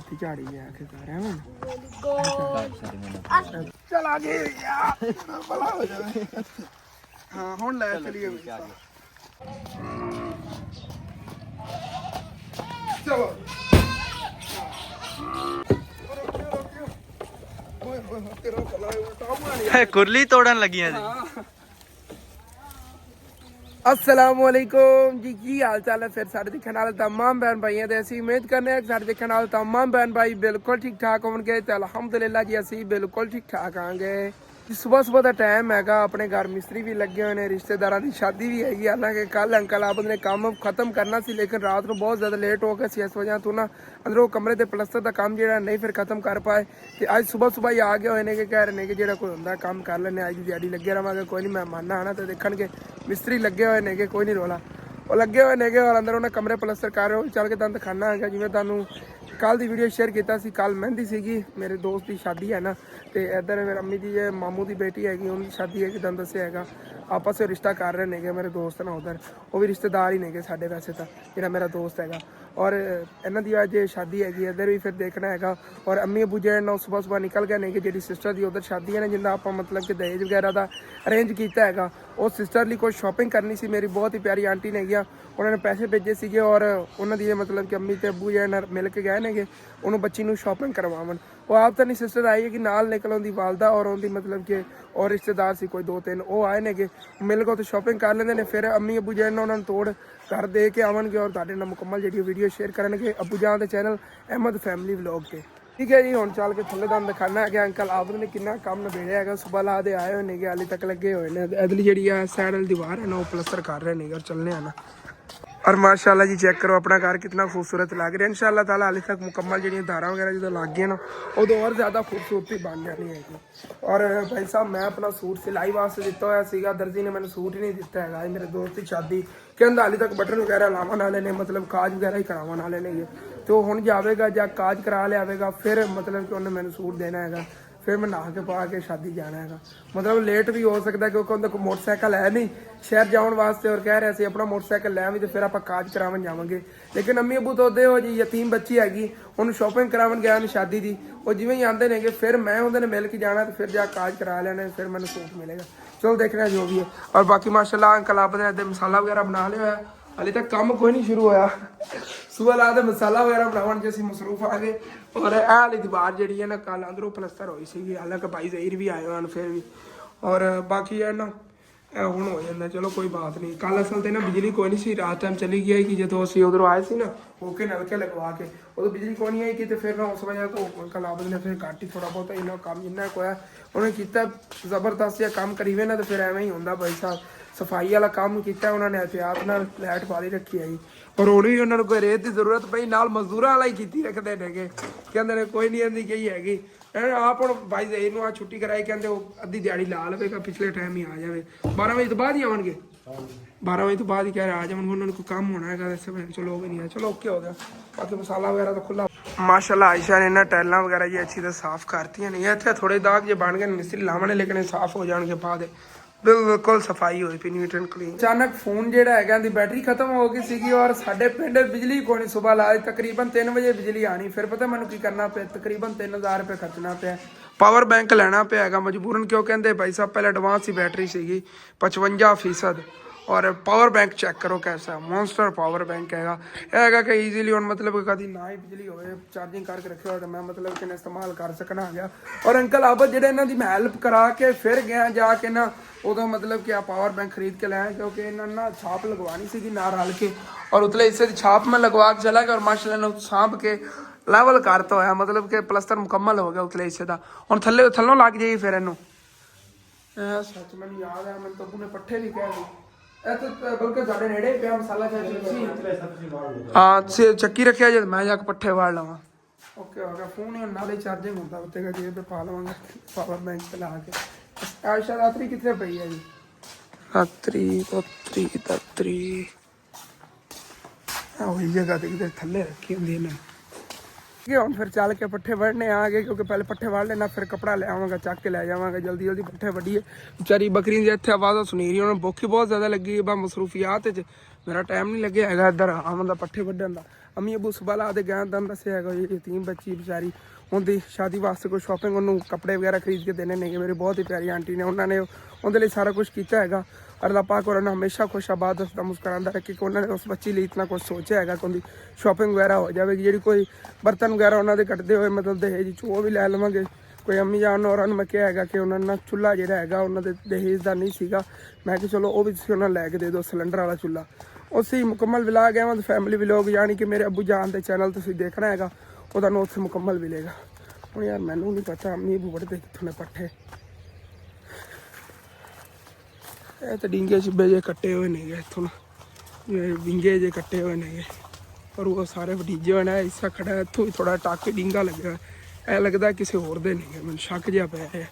राती झाड़ी ले आके कर है चल आगे यार भला हो जाए। हाँ हुन ले चलिए चलो कुरली तोड़न लगियां अस्सलामुअलैकुम जी की हाल चाल है फिर साढ़े देखने वाले तमाम बहन भाई हैं असी उम्मीद करने हैं साढ़े देखने वाले तमाम बहन भाई बिल्कुल ठीक ठाक होंगे तो अलहमदुलिल्लाह जी असी बिल्कुल ठीक ठाक आएंगे। सुबह सुबह का टाइम हैगा अपने घर मिस्त्री भी लगे हुए हैं रिश्तेदारों की शादी भी हैगी हालांकि कल अंकल आप ने काम खत्म करना सी लेकिन रात को बहुत ज़्यादा लेट हो गया सी इस वजह तो ना अंदरों कमरे के प्लस्तर का काम जो नहीं फिर खत्म कर पाए तो अज सुबह सुबह ही आ गए हुए हैं कि कह रहे हैं कि जो कोई होंगे काम कर लेने अज दिहाड़ी लगे रहांगे कोई नहीं मेहमान आना तो देखणगे मिस्त्री लगे हुए हैं कि कोई नहीं रोला वो लगे हुए हैं और अंदर उन्हें कमरे प्लस्तर कर रहे हो चल के तुम दिखाना है जिवें तुहानूं कल की वीडियो शेयर किया सी कल मेहंदी सीगी मेरे दोस्त की शादी है ना तो इधर मेरे अम्मी की मामू की बेटी हैगी उनकी शादी है कि तुम दसिया है आपस से रिश्ता कर रहे हैं मेरे दोस्त ना उधर वो भी रिश्तेदार ही ने साढ़े वैसे तो जो मेरा दोस्त है और इन्हों की अज शादी हैगी इधर भी फिर देखना है और अम्मी अबू जो ना सुबह सुबह निकल गए हैं कि जी सिस्टर की उधर शादी है ना जिंदा आप मतलब कि दहेज वगैरह का अरेंज किया है उस सिस्टर लिए कुछ शॉपिंग करनी सी मेरी बहुत ही प्यारी आंटी ने उन्होंने पैसे भेजे थे और उन्होंने मतलब कि अम्मी तो अबू जो मिल के गए हैं उन्होंने बच्ची को शॉपिंग करवावन वो आप तो नहीं सिस्टर आई है कि नाल निकल उनकी वालदा और उनकी मतलब कि और रिश्तेदार से कोई 2-3 वो आए ने मिल के तो शॉपिंग कर लेंगे ने फिर अम्मी अबू जैन उन्होंने तोड़ घर दे के आवन और तुहाडे नाल मुकम्मल जी वीडियो शेयर करेंगे अबू जान के चैनल अहमद फैमिली व्लॉग के ठीक है जी। हुण चल के थल्ले तुहानूं दिखाना है कि अंकल आप ने कितना काम नबेड़िया है सुबह ला दे आए हुए हाले तक लगे हुए हैं इधरली जी साइड वाली दीवार है ना वो प्लस्तर कर रहे हैं और चलने हैं ना और माशाल्लाह जी चेक करो अपना घर कितना खूबसूरत लग रहा है इंशाल्लाह ताला हाले तक मुकम्मल जी धारा वगैरह जो लग गए ना उदों और ज़्यादा खूबसूरती बन जानी है। और भाई साहब मैं अपना सूट सिलाई वास्ते दिता होया सीगा दर्जी ने मैंने सूट ही नहीं दिता है मेरे दोस्त की शादी कहता हाले तक बटन वगैरह लावन वाले ने मतलब काज वगैरह ही करावन वाले ने तो हुण जाएगा या काज करा लियावेगा फिर मतलब कि उन्हें मैंने सूट देना है फिर मैं नहा के पा के शादी जाना है मतलब लेट भी हो सकता है क्योंकि उनका कोई मोटरसाइकिल है नहीं शहर जाने वास्ते और कह रहे थे अपना मोटरसाइकिल लै भी तो फिर आप काज करावन जावांगे लेकिन अम्मी अबू तो दे हो जी यतीम बच्ची हैगी उन्होंने शॉपिंग करावन गया शादी की वो जिवें ही आते हैं फिर मैं उन्होंने मिल के जाना तो फिर जा काज करा लेना फिर मैंने सूट मिलेगा चलो देखना जो भी है। और बाकी माशाल्लाह अंकल आप ने मसाला वगैरह बना लिया है हाले तक काम कोई नहीं शुरू होया सुबह ला के मसाला वगैरह बनावन जैसे मसरूफ आ गए और यह वाली दीवार जी है ना कल अंदरों प्लस्तर हुई सी हालांकि भाई जहीर भी आए हुए फिर भी और बाकी है ना हूँ हो जाता चलो कोई बात नहीं कल असल तो ना बिजली कोई नहीं सी रात टाइम चली गई कि जो असं उधरों आए थे ना होके नलके लगवा के उदो बिजली कोई नहीं आई कि फिर ना उस वजह तो अंकल आप ने फिर घट ही थोड़ा बहुत इन्ना काम जिन्ना कोया उन्हें किया जबरदस्त या काम करीवे ना तो फिर एवं ही होंगे भाई साहब सफाई वाला काम किया उन्होंने एहतियात नाल लाइट पा रखी है और हूँ भी उन्होंने कोई रेत की जरूरत पई नाल मजदूर वाला ही की रखते ने कहते ने कोई नहीं आती कही हैगी आप हम भाई जहीर आ छुट्टी कराई कहते अद्धी दिहाड़ी ला लवेगा पिछले टाइम ही आ जाए 12 बजे तो बाद ही आवेंगे 12 बजे तो बाद ही कह रहे आ जाए उन्होंने कोई काम होना है चलो भी नहीं है चलो ओके हो गया। बाकी मसाला वगैरह तो खुला माशाल्लाह आयशा ने ना टाइलां वगैरह जी अच्छी तो साफ करती नहीं है इतने थोड़े दाग जो बन गए मिस्त्री लावने लेकिन साफ हो जाने के बाद बिल्कुल सफाई हुई पी नीट एंड क्लीन। अचानक फोन जो है बैटरी खत्म हो गई सी और साढ़े पिंड बिजली को नहीं सुबह ला तकरीबन 3 बजे बिजली आनी फिर पता मैं की करना पे तकरीबन 3000 रुपये खर्चना पे पावर बैंक लेना पे मजबूरन क्यों कहते भाई साहब पहले एडवांस ही बैटरी सी 55% और पावर बैंक चेक करो कैसा मॉन्स्टर पावर बैंक है कि ईजीली हम मतलब कभी ना ही बिजली हो चार्जिंग करके रखे हो तो मैं मतलब कि इस्तेमाल कर सकना गया। और अंकल आप जो इन्हों मैं हेल्प करा के फिर गया जाके ना उदो मतलब कि पावर बैंक खरीद के लाया क्योंकि इन्होंने ना छाप लगवानी सी ना रल के और उतले इसे छाप में लगवा के चला गया और माशाल्लाह सांभ के लेवल करता होया मतलब कि प्लस्तर मुकम्मल हो गया उतले हिस्से का हम थल्लों लग जाइए फिर इनू सच मैंने याद है मैं तो अपने पट्ठे भी कह दी बल्कि साढ़े नेड़े पे मसाला हाँ चक्की रखे जो मैं जाके पट्ठे वाड़ लवा ओके हो गया फोन ही नाले चार्जिंग होता उत्ते जेब पे पा लवांगा पावर बैंक पे ला के। आयशा रात्रि कितने पई है जी रात्रि वही जगह देखते थल्ले रखी होंगी इन्हें कि हम फिर चल के पट्ठे वढ़ने आ गए क्योंकि पहले पट्ठे वढ़ लेना फिर कपड़ा ले आवांगा चक के ले जावांगा जल्दी जल्दी पट्ठे वढ़िए बेचारी बकरी दी इत्थे आवाज़ सुनी रही उन्होंने भुख बहुत ज़्यादा लगी है बस मसरूफियात च मेरा टाइम नहीं लगे हैगा इधर आवन दा पट्ठे वढ़न दा अम्मी अबू सुबह ला दे गए दम दसे है यतीम बच्ची बेचारी उनकी शादी वास्ते कोई शॉपिंग उन्होंने कपड़े वगैरह खरीद के देने नहीं मेरी बहुत ही प्यारी आंटी ने उन्होंने उनके लिए सारा कुछ किया है अल्लाह पाक और हमेशा खुश आबाद हसदा मुस्कुराता रखे कि उन्होंने उस बच्ची लिए इतना कुछ सोचा है कि उनकी शॉपिंग वगैरह हो जाएगी जी कोई बर्तन वगैरह उन्होंने कटते हुए मतलब दहेज च वो भी लै लवेंगे कोई अम्मी जान और मैं क्या है कि उन्होंने चूल्हा जो है उन्होंने दहेज का नहीं सीगा मैं कि चलो वो भी उन्होंने लैके दे दो सिलेंडर वाला चूल्हा उसी मुकम्मल विलाग है फैमिली विलोग यानी कि मेरे अबू जान के चैनल तुम देखना है वो तुम उत्थे मुकम्मल मिलेगा हूँ यार मैनू नहीं पता अम्मी अबू वढ़ते कितों ने पट्ठे ये तो डींगे छिब्बे जे कट्टे हुए नहीं गए इतों विंगे जे कट्टे हुए नहीं गए पर वो सारे वटीजे हुए हैं हिस्सा खड़ा है इतों ही थोड़ा टाके डींगा लगे ऐ लगता किसी होर दे नहीं गए मैं शक जहा पै है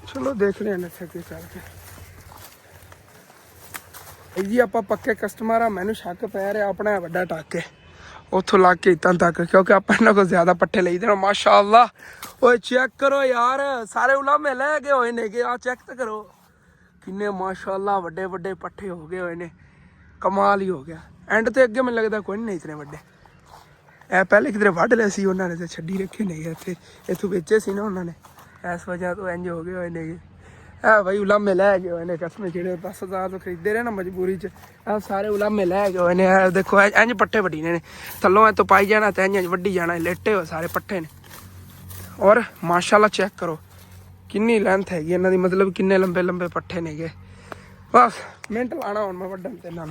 चलो देखने हैं इतने कि चल के जी आप पक्के कस्टमर आ मैनू शक पै रहा अपना वड्डा टाके उतों लग के इतना तक क्योंकि आप इन्होंने को ज्यादा पट्ठे ले देना माशाअल्लाह ओए चेक करो यार सारे उलामे लै गए हुए ने आ चेक तो करो किन्ने माशाअल्लाह वड्डे वड्डे पट्ठे हो गए हुए ने कमाल ही हो गया एंड तो अगे मैंने लगता कोई नहीं इतने वड्डे ए पहले किधरे वढ़ ले सी उन्होंने तो छड्डी रखे नहीं इतने इतों बेचे सी ना उन्होंने इस वजह तो इंज हो गए हुए ने है भाई उलामे लै गए हुए ने कसम जेड़े 10,000 तो खरीदे रहे ना मजबूरी च सारे उलामे लै गए हुए ने देखो इंज पट्ठे वड्डी ने थल्लों तो पाई जाना तो इंज वड्डी जाना लेटे हुए सारे पट्ठे ने और माशाअल्लाह चेक करो किन्नी लेंथ हैगी इन्हों की मतलब किन्ने लंबे लंबे पट्ठे ने गए बस मिनट लाना हूँ मैं वड्डन ते इन्हों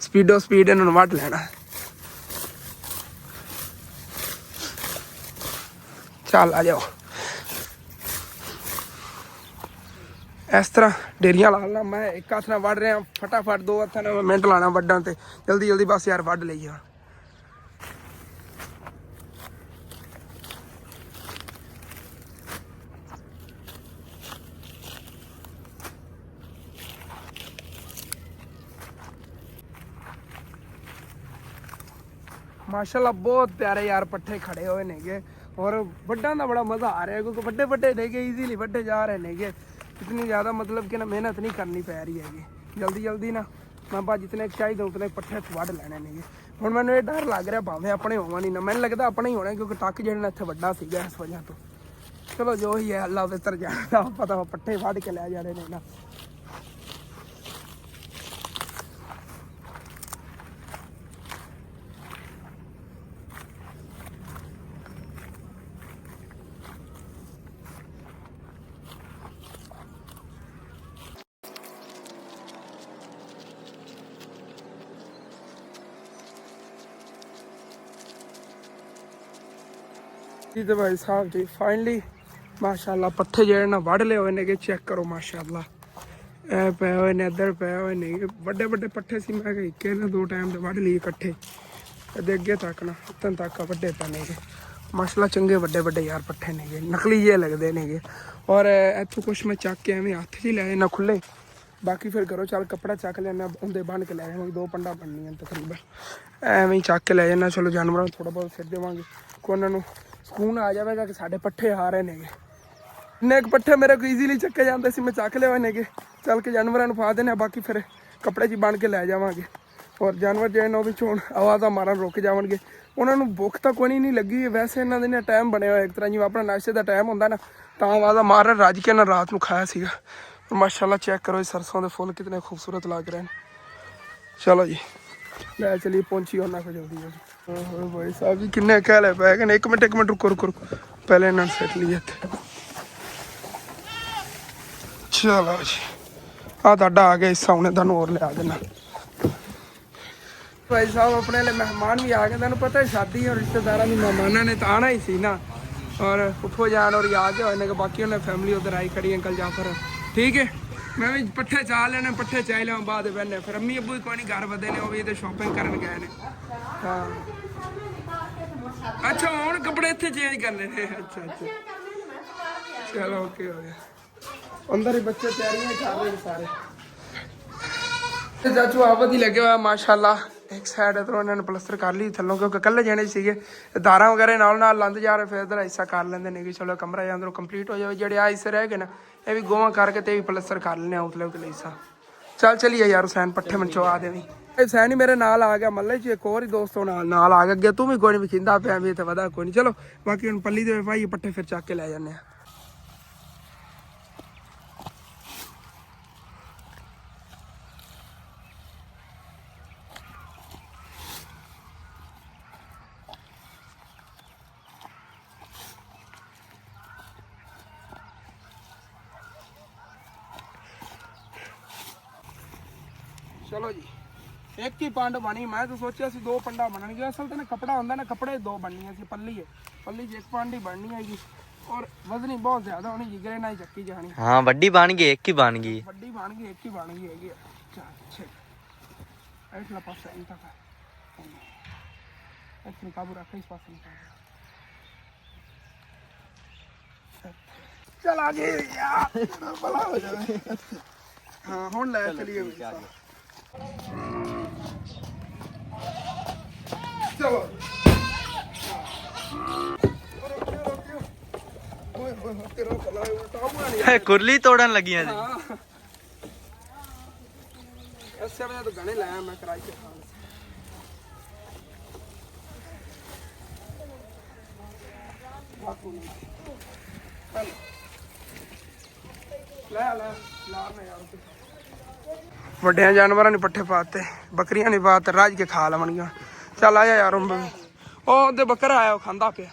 स्पीडो स्पीड इन्होंने वढ़ लेना चल आ जाओ इस तरह डेरियां ला ला मैं एक हथ वढ़ रहा फटाफट दो हथों ने मिनट लाना वड्डन ते जल्दी जल्दी बस यार वढ़ लई आ माशाल्लाह बहुत प्यारे यार पट्ठे खड़े हुए नेगे और वड्डा का बड़ा मज़ा आ रहा है क्योंकि बड़े बड़े नेगे इजीली वड्डे जा रहे नेगे इतनी ज़्यादा मतलब कि ना मेहनत नहीं करनी पै रही हैगी जल्दी जल्दी ना मैं बस जितने चाहिए उतने पट्ठे वढ़ लेने नेगे हुण मैनूं ये डर लग रहा भावें अपने होवा नहीं ना मैंने लगता अपने ही होने क्योंकि टक जिहड़ा इत्थे वड्डा सीगा इस वजह तो चलो जो ही है अल्लाह बेहतर जानदा पता पट्ठे वढ़ के लै जाने ने ना जी तो भाई साहब जी फाइनली माशाल्लाह पट्ठे जेह्ड़े ना वढ़ ले हुए ने चेक करो माशाल्लाह ए पे हुए ने इधर पे हुए ने बड़े बड़े पट्ठे सी मैं एक ने दो टाइम दे वढ़ लिए इकट्ठे अगे तक ना इतन तक वड्डे पे ने माशाल्लाह चंगे वड्डे वड्डे यार पट्ठे ने नकली जे लगते ने और इतों कुछ मैं चक के एवं हथ च लै ना खुले बाकी फिर करो चल कपड़ा चक लेना उंदे बन के लै जावांगे दो पंडा बननियां तकरीबन एवं ही चक के लै जाना चलो जानवरों थोड़ा बहुत फिर देवांगे को उन्होंने सुकून आ जाएगा कि साढ़े पट्ठे आ रहे ने इन्ने एक पट्ठे मेरे को ईजीली चक्के जाते सी मैं चक ले ने चल के जानवरों पा देने बाकी फिर कपड़े च बन के लै जावांगे और जानवर जो है भी चोण आवाज़ मारन रुक जाएंगे उन्होंने भुख तो कोई नहीं लगी वैसे इन्होंने ने टाइम बनया एक तरह जिवें अपना नाश्ते का टाइम होंदा ना तो आवाज़ मारन रज के ना रात को खाया सीगा और माशाल्लाह चेक करो सरसों के फुल कितने खूबसूरत लग रहे हैं चलो जी लै चलिए पहुंची उन्होंने को जल्दी जल्दी भाई साहब जी किन्ने कहले पै गए एक मिनट रुको रुको रुको पहले इन्होंने सेट लिए चलो जी तुहाडा आ गया हिस्सा उन्हें तुहानूं होर लिया देना भाई साहब अपने लिए मेहमान भी आ गए तुहानूं पता है शादी और रिश्तेदारों की मेहमानों ने तो आना ही सी ना और फुफो जान और आ गए होने बाकी उन्हें फैमिली उधर आई खड़ी अंकल जाफर ठीक है मैं भी पट्ठे चाह लेने पट्ठे चाह लें बाद बहने फिर अम्मी अबू कोई नहीं घर बदे ने वो भी तो शॉपिंग कर गए ने हाँ अच्छा हूँ कपड़े इतने चेंज करने ने अच्छा अच्छा चलो ओके हो गया अंदर ही बच्चे तैयारियां कर रहे सारे चाचू आवत ही लगे हुआ माशाल्लाह ਇੱਕ ਸਾਈਡ ਇਧਰੋਂ ਇਹਨਾਂ ਨੇ ਪਲਸਤਰ ਕਰ ਲਈ ਥੱਲੋਂ, ਕਿਉਂਕਿ ਇਕੱਲੇ ਜਾਣੇ ਸੀਗੇ, ਦਾਰਾਂ ਵਗੈਰਾ ਨਾਲ ਲੰਦ ਜਾ ਰਹੇ, ਫਿਰ ਇਧਰ ਹਿੱਸਾ ਕਰ ਲੈਂਦੇ ਨੇ ਕਿ ਚਲੋ ਕਮਰਾ ਜਾਂ ਅੰਦਰੋਂ ਕੰਪਲੀਟ ਹੋ ਜਾਵੇ। ਜਿਹੜੇ ਆ ਹਿੱਸੇ ਰਹਿ ਗਏ ਨਾ ਇਹ ਵੀ ਗੋਹਾ ਕਰਕੇ ਤੇ ਵੀ ਪਲਸਤਰ ਕਰ ਲੈਣੇ ਉਤਲੇ ਉਤਲੇ ਹਿੱਸਾ। ਚੱਲ ਚਲੀਏ ਯਾਰ ਹੁਸੈਨ ਪੱਠੇ ਮਨਚਵਾ ਦੇਵੀਂ। ਹੁਸੈਨ ਹੀ ਮੇਰੇ ਨਾਲ ਆ ਗਿਆ, ਮੱਲੇ ਚ ਇੱਕ ਹੋਰ ਹੀ ਦੋਸਤੋਂ ਨਾਲ ਆ ਗਿਆ ਅੱਗੇ। ਤੂੰ ਵੀ ਕੋਈ ਨਹੀਂ ਵਿਖਿੰਦਾ ਪਿਆ ਵੀ ਇੱਥੇ ਵਧਾ ਕੋਈ ਨਹੀਂ। ਚਲੋ ਬਾਕੀ ਹੁਣ ਪੱਲੀ ਦੇ ਭਾਈ ਪੱਠੇ ਫਿਰ ਚੱਕ ਕੇ ਲੈ ਜਾਂਦੇ ਆ। ਚਲੋ ਜੀ ਇੱਕ ਹੀ ਪੰਡ ਬਣੀ। ਮੈਂ ਤਾਂ ਸੋਚਿਆ ਸੀ 2 ਪੰਡਾ ਬਣਨਗੇ, ਅਸਲ ਤੇ ਨਾ ਕੱਪੜਾ ਹੁੰਦਾ ਨਾ, ਕੱਪੜੇ 2 ਬਣਨੀਆਂ ਸੀ। ਪੱਲੀ ਹੈ, ਪੱਲੀ 'ਚ 1 ਪੰਡ ਹੀ ਬਣਨੀ ਹੈਗੀ ਔਰ ਵਜ਼ਨੀ ਬਹੁਤ ਜ਼ਿਆਦਾ ਹੋਣੀ, ਜਿਗਰੇ ਨਾਲ ਹੀ ਚੱਕੀ ਜਾਣੀ। ਹਾਂ ਵੱਡੀ ਬਣ ਗਈ, ਇੱਕ ਹੀ ਬਣ ਗਈ, ਵੱਡੀ ਬਣ ਗਈ, ਇੱਕ ਹੀ ਬਣ ਗਈ ਹੈਗੀ। ਚੱਲ ਇਸਲਾ ਪਾਸਾ ਇਹ ਤੱਕ ਇੱਥੇ ਕਾਬੂ ਰੱਖ, ਇਸ ਪਾਸੇ ਚਲ ਆ ਗਏ ਯਾਰ, ਭਲਾ ਹੋ ਜਾਵੇ। ਹਾਂ ਹੁਣ ਲੈ ਚਲੀਏ ਚਲੋ। ਕੁਰਲੀ ਤੋੜਨ ਲੱਗੀਆਂ ਸੀ। ਇਸੇ ਵਜ੍ਹਾ ਤੋਂ ਗਾਣੇ ਲਾਇਆ ਮੈਂ ਕਰਾਈ ਕੇ ਖਾਣ। ਵੱਡਿਆਂ ਜਾਨਵਰਾਂ ਨੇ ਪੱਠੇ ਪਾਤੇ, ਬੱਕਰੀਆਂ ਨੇ ਪਾਤੇ, ਰਾਜ ਕੇ ਖਾ ਲਵਣਗੀਆਂ। ਚੱਲ ਆਇਆ ਯਾਰ ਉਹ ਉਹਦੇ ਬੱਕਰਾ ਆਇਆ, ਉਹ ਖਾਂਦਾ ਪਿਆ,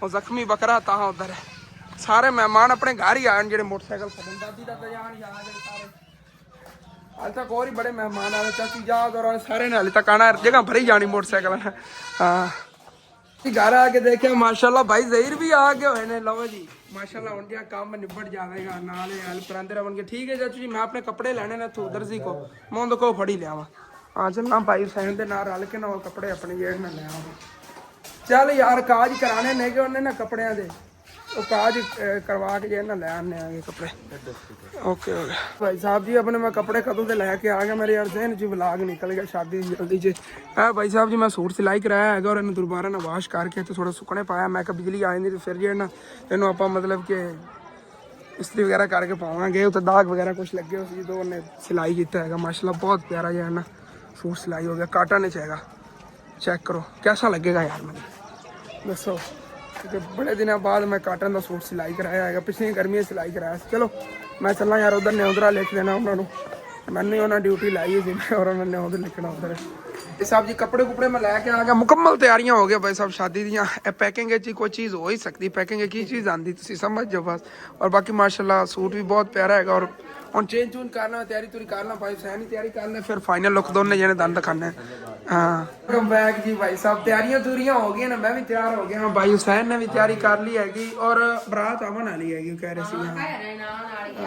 ਉਹ ਜ਼ਖਮੀ ਬੱਕਰਾ ਤਾਂ ਉਧਰ ਹੈ। ਸਾਰੇ ਮਹਿਮਾਨ ਆਪਣੇ ਘਰ ਹੀ ਆਣ, ਜਿਹੜੇ ਮੋਟਰਸਾਈਕਲ ਫੜਨ ਦਾਦੀ ਦਾ ਜਾਣ ਯਾਰ ਸਾਰੇ। ਹਾਲੇ ਤੱਕ ਹੋਰ ਹੀ ਬੜੇ ਮਹਿਮਾਨ ਆਏ, ਚਾਚੀ ਯਾਦ ਔਰ ਸਾਰੇ ਨੇ ਹਾਲੇ ਤੱਕ ਆਣਾ, ਜਗ੍ਹਾ ਭਰੀ ਜਾਣੀ ਮੋਟਰਸਾਈਕਲ। ਹਾਂ घर आके देखे माशाल्लाह भाई जहीर भी आ गए हुए ने। लो जी माशाल्लाह हुण जिहा काम निबड़ जाएगा, नाल हेल्प करांदे रहोगे। ठीक है चाचू जी, मैं अपने कपड़े लेने ने तू दर्जी को मैं उनको फड़ी लियावा। हाँ चलना भाई हुसैन दे नाल रल के ना वो कपड़े अपने जेड़ ना ले आवा। चल यार काज कराने ने कि उन्हें ना कपड़ियां दे वो काज करवा के जेड़ ना ले आने आगे कपड़े। ओके ओके भाई साहब जी, अपने मैं कपड़े कदों से लैके आ गया, मेरे यार जहन च व्लॉग निकल गया शादी जल्दी च। है भाई साहब जी, मैं सूट सिलाई कराया है और इन्हें दोबारा ना वाश करके तो थोड़ा सुकने पाया। मैं कहा बिजली आ जाती तो फिर जो ना इन्हों आप मतलब कि इस्त्री वगैरह करके पावांगे। तो दाग वगैरह कुछ लगे हो जो उन्हें सिलाई किया है माशाल्लाह, बहुत प्यारा जो है ना सूट सिलाई हो गया। काटन च हैगा, चेक करो कैसा लगेगा यार, मैंने दसो। क्योंकि बड़े दिनों बाद मैं काटन का सूट सिलाई कराया है, पिछली गर्मी सिलाई कराया। चलो मैं चलना यार उधर न्यौंदरा लिख देना उन्होंने, मैंने उन्होंने ड्यूटी लाई थी और उन्होंने उधर लिखना उधर। साहब जी कपड़े कुपड़े मैं लैके आ गया, मुकम्मल तैयारियां हो गया भाई साहब शादी दियां। पैकिंग कोई चीज़ हो ही सकती, पैकिंग की चीज़ आती तुम समझ जाओ बस। और बाकी माशाल्लाह सूट भी बहुत प्यारा है। और हम चेंज चूंज करना, तैयारी तुरी करना भाई हुसैन ही तैयारी करना, फिर फाइनल लुक दोनों जने दंद दिखाने। हाँ वेलकम बैक जी भाई साहब, तैयारियां तुरियां हो गई ना, मैं भी तैयार हो गया हाँ। भाई हुसैन ने भी तैयारी कर ली हैगी और बरात आवन वाली हैगी कह रहे सी।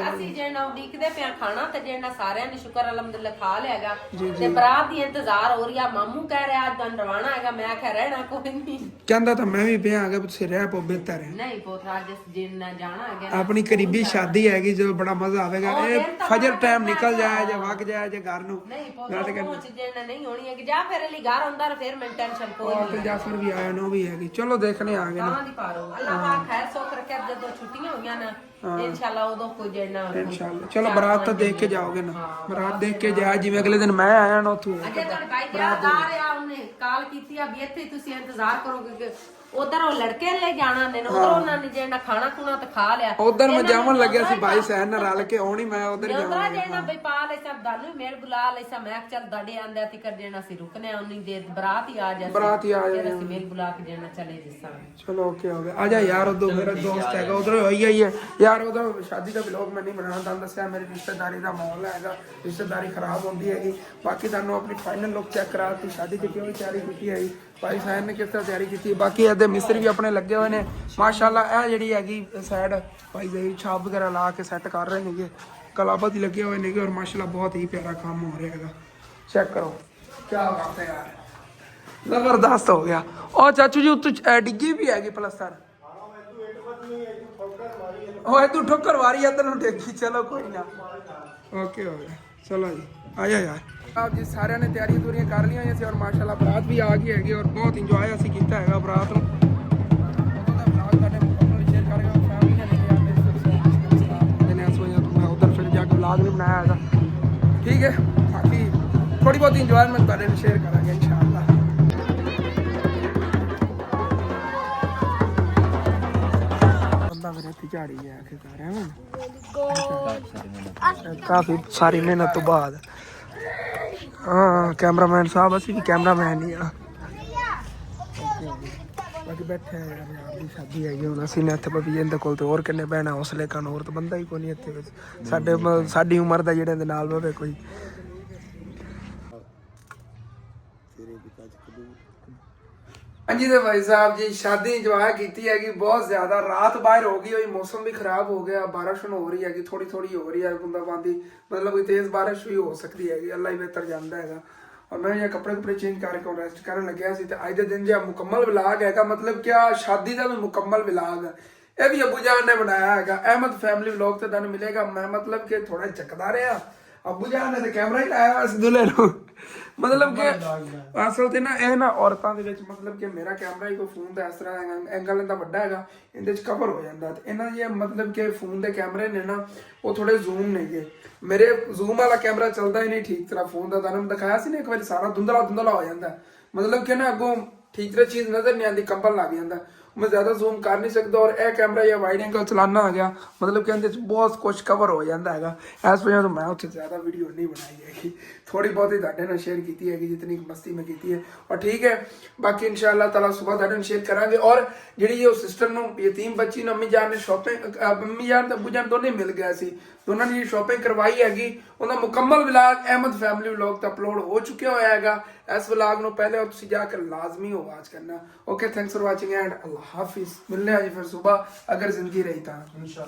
ਅਸੀਂ ਜਿਹੜਾ ਉਡੀਕਦੇ ਪਿਆ ਖਾਣਾ ਤੇ ਜਿਹੜਾ ਸਾਰਿਆਂ ਨੇ ਸ਼ੁਕਰ ਅਲਹਮਦੁਲਿਲਾ ਖਾ ਲਿਆਗਾ ਤੇ ਬਰਾਤ ਦੀ ਇੰਤਜ਼ਾਰ ਹੋ ਰਹੀ ਆ। ਮਾਮੂ ਕਹਿ ਰਿਹਾ ਅੱਜ ਦਿਨ ਰਵਾਨਾ ਹੈਗਾ, ਮੈਂ ਕਹਿ ਰਹਿਣਾ ਕੋਈ ਨਹੀਂ ਕਹਿੰਦਾ ਤਾਂ ਮੈਂ ਵੀ ਪਿਆ ਆ ਗਿਆ, ਤੁਸੀਂ ਰਹਿ ਪੋ ਬਿਹਤਰ ਹੈ। ਨਹੀਂ ਪੋਤਰਾ ਜਿਸ ਜਿੰਨਾ ਜਾਣਾ ਹੈਗਾ ਆਪਣੀ ਕਰੀਬੀ ਸ਼ਾਦੀ ਹੈਗੀ ਜੋ ਬੜਾ ਮਜ਼ਾ ਆਵੇਗਾ। ਇਹ ਫਜਰ ਟਾਈਮ ਨਿਕਲ ਜਾਏ ਜਾਂ ਵਗ ਜਾਏ ਜੇ ਘਰ ਨੂੰ। ਨਹੀਂ ਪੋਤਰਾ ਪਹੁੰਚ ਜਿਹੜਾ ਨਹੀਂ ਹੋਣੀ ਹੈ ਕਿ ਜਾਂ ਫਿਰ ਅਲੀ ਘਰ ਹੁੰਦਾ ਫਿਰ ਮੈਂ ਟੈਨਸ਼ਨ ਕੋਈ ਨਹੀਂ। ਤੇ ਜਾਫਰ ਵੀ ਆਇਆ ਨੋ ਵੀ ਹੈਗੀ, ਚਲੋ ਦੇਖਣੇ ਆ ਗਏ ਨਾ। ਦੀ ਪਾਰੋ ਅੱਲਾਹ ਪਾਕ ਖੈਰ ਸੁੱਖ ਰੱਖੇ। ਜਦੋਂ ਛੁੱਟੀਆਂ ਹੋਈਆਂ ਨਾ इंशाल्लाह उदों कोई जेना इंशाल्लाह। चलो बारात तो देख के जाओगे ना, बारात देख के जाए जिवें अगले दिन मैं आया ना उथों। अजे तुहाडे भाई जा रहा उन्हें कॉल कीती आ भी इत्थे तुसी इंतजार करोगे कि उधर वो लड़के ले जाना ने उधर उन्होंने जेना खाना खुना तो खा लिया। उधर मैं जावन लगे सी भाई सहन नाल रल के ओणी मैं उधर जावां जेना भाई पा ले सब दानू मेल बुला ले सब मैं चल दड़े आंदे तिकर जेना सी रुकने उन्नी देर बारात ही आ जाए, बारात ही आ जाए फिर ਅਸੀਂ मेल बुला के जेना चले जिसा। चलो ओके हो गया। आजा यार उधर मेरा दोस्त हैगा उधर होई है यार। उधर शादी का व्लॉग मैं नहीं बनाना था, दस्या मेरी रिश्तेदारी का माहौल हैगा, रिश्तेदारी खराब होंदी हैगी। बाकी तुहानू अपनी फाइनल लुक चेक करा दी शादी की क्यों तैयारी की है भाई साहब ने किस तरह तैयारी की। बाकी ਇਹਦੇ ਮਿਸਤਰੀ ਵੀ ਆਪਣੇ ਲੱਗੇ ਹੋਏ ਨੇ ਮਾਸ਼ਾਅੱਲਾ। ਇਹ ਜਿਹੜੀ ਹੈਗੀ ਸਾਈਡ ਭਾਈ ਜੀ ਛਾਪ ਵਗੈਰਾ ਲਾ ਕੇ ਸੈੱਟ ਕਰ ਰਹੇ ਨੇਗੇ, ਕਲਾਬਤ ਹੀ ਲੱਗੇ ਹੋਏ ਨੇਗੇ। ਔਰ ਮਾਸ਼ਾਅੱਲਾ ਬਹੁਤ ਹੀ ਪਿਆਰਾ ਕੰਮ ਹੋ ਰਿਹਾ ਹੈਗਾ, ਚੈੱਕ ਕਰੋ ਕੀ ਬਾਤ ਹੈ ਯਾਰ, ਜ਼ਬਰਦਸਤ ਹੋ ਗਿਆ। ਉਹ ਚਾਚੂ ਜੀ ਉੱਤੇ ਡਿੱਗੀ ਵੀ ਹੈਗੀ ਪਲਸਤਰ, ਉਹ ਤੂੰ ਠੋਕਰ ਵਾਰੀ ਇੱਧਰ ਨੂੰ ਡੇਗੀ। ਚਲੋ ਕੋਈ ਨਾ ਓਕੇ ਹੋ ਗਿਆ। ਚਲੋ ਜੀ ਆਇਆ ਯਾਰ ਆਪ ਜੀ ਸਾਰਿਆਂ ਨੇ ਤਿਆਰੀਆਂ ਤੁਰੀਆਂ ਕਰ ਲਈਆਂ ਹੋਈਆਂ ਸੀ ਔਰ ਮਾਸ਼ਾਅੱਲਾ ਬਰਾਤ ਵੀ ਆ ਗਈ ਹੈਗੀ ਔਰ ਬਹੁਤ ਇੰਜੋਏ ਅਸੀਂ ਕੀਤਾ ਹੈਗਾ ਬਰਾਤ ਨੂੰ ਉਦੋਂ ਦਾ ਬਲਾਗ ਤੁਹਾਡੇ ਮੁਕੰਮਲ ਸ਼ੇਅਰ ਕਰਾਂਗਾ ਫੈਮਿਲੀ ਨੇ ਲਿਆ ਮੇਰੇ ਦਿਨੇ ਸੋਇਆ ਮੈਂ ਉਧਰ ਫਿਰ ਜਾ ਕੇ ਬਲਾਗ ਨਹੀਂ ਬਣਾਇਆ ਹੈਗਾ ਠੀਕ ਹੈ ਬਾਕੀ ਥੋੜੀ ਬਹੁਤ ਇੰਜੋਇਮੈਂਟ ਤੁਹਾਡੇ ਨਾਲ ਸ਼ੇਅਰ ਕਰਾਂਗੇ ਇਨਸ਼ਾਅੱਲਾ ਬੰਦਾ ਮੇਰੇ ਤੇ ਝਾੜੀ ਆ ਕੇ ਕਰ ਰਿਹਾ ਹਾਂ ਕਾਫੀ ਸਾਰੀ ਮਿਹਨਤ ਤੋਂ ਬਾਅਦ हाँ कैमरामैन साहब असि भी कैमरामैन ही हाँ बाकी बैठे हैं यार आपकी शादी है ਹੁਣ ਅਸੀਂ ਨੇ ਇੱਥੇ ਬਬੀ ਇਹਦੇ ਕੋਲ ਤੇ ਹੋਰ ਕਿੰਨੇ ਬਹਿਣਾ ਹੌਸਲੇ ਕਾਨ ਹੋਰ ਤਾਂ ਬੰਦਾ ਹੀ ਕੋਈ ਨਹੀਂ ਇੱਥੇ ਵਿੱਚ ਸਾਡੀ ਉਮਰ ਦਾ ਜਿਹੜੇ ਦੇ ਨਾਲ ਬਵੇ ਕੋਈ ਹਾਂਜੀ ਤੇ ਭਾਈ ਸਾਹਿਬ ਜੀ ਸ਼ਾਦੀ ਇੰਜੋਏ ਕੀਤੀ ਹੈਗੀ ਬਹੁਤ ਜ਼ਿਆਦਾ ਰਾਤ ਬਾਹਰ ਹੋ ਗਈ ਹੋਈ ਮੌਸਮ ਵੀ ਖਰਾਬ ਹੋ ਗਿਆ ਬਾਰਿਸ਼ ਹੋ ਰਹੀ ਹੈਗੀ ਥੋੜੀ ਥੋੜੀ ਹੋ ਰਹੀ ਹੈ ਬੂੰਦਾਬਾਂਦੀ मतलब कि तेज बारिश भी हो सकती है अल्लाह ही बेहतर जानता है और मैं ये कपड़े चेंज करके रेस्ट करने लगे सी अज के दिन जो मुकम्मल विलाग है मतलब क्या शादी का भी मुकम्मल विलाग है यह भी अबू जान ने बनाया है अहमद फैमिली व्लॉग तो तुहानू मिलेगा मैं मतलब कि थोड़ा चकदा रहा अबू जान ने तो कैमरा ही लाया इस दुल्हे नू मतलब कि असल ते ना ਇਹ ਨਾ ਔਰਤਾਂ ਦੇ ਵਿੱਚ मतलब कि मेरा कैमरा ही कोई फोन ਦਾ ਇਸ ਤਰ੍ਹਾਂ ਐਂਗਲ ਇਹਦਾ ਵੱਡਾ ਹੈਗਾ ਇਹਦੇ ਵਿੱਚ ਕਵਰ ਹੋ ਜਾਂਦਾ ਤੇ ਇਹਨਾਂ ਦੀ मतलब कि फोन ਦੇ ਕੈਮਰੇ ਨੇ ਨਾ ਉਹ ਥੋੜੇ ਜ਼ੂਮ ਨੇਗੇ ਮੇਰੇ ਜ਼ੂਮ ਵਾਲਾ ਕੈਮਰਾ ਚੱਲਦਾ ਹੀ ਨਹੀਂ ਠੀਕ ਤਰ੍ਹਾਂ ਫੋਨ ਦਾ ਤੁਹਾਨੂੰ ਦਿਖਾਇਆ ਸੀ ਨਾ ਇੱਕ ਵਾਰੀ ਸਾਰਾ ਧੁੰਦਲਾ ਹੋ ਜਾਂਦਾ मतलब कि ना ਅੱਗੋਂ ठीक तरह चीज नजर नहीं आती कंबल लग जाता मैं ज्यादा जूम कर नहीं सकता और यह कैमरा या वाइड एंगल चलाना आ गया मतलब कि अंदर बहुत कुछ कवर हो जाता है इस वजह तो मैं उत्थे ज्यादा वीडियो नहीं बनाई है थोड़ी बहुत ही तुहाडे नाल शेयर की है जितनी मस्ती में की है और ठीक है बाकी इंशाअल्लाह ताला सुबह तुहाडे नाल शेयर करांगे और जिहड़ी वो सिस्टर नूं यतीम बच्ची नूं अम्मी जान ने शॉपिंग अम्मी जान ते अब्बू जान दोने मिल गए सी दोनों ने शॉपिंग करवाई हैगी उहदा मुकम्मल व्लॉग अहमद फैमिली व्लॉग ते अपलोड हो चुके होया हैगा इस व्लॉग नूं पहले तुसीं जाकर लाजमी हो वाच करना okay thanks for watching and अल्लाह हाफिज मिलने आज फिर सुबह अगर जिंदगी रही तो इंशाअल्लाह।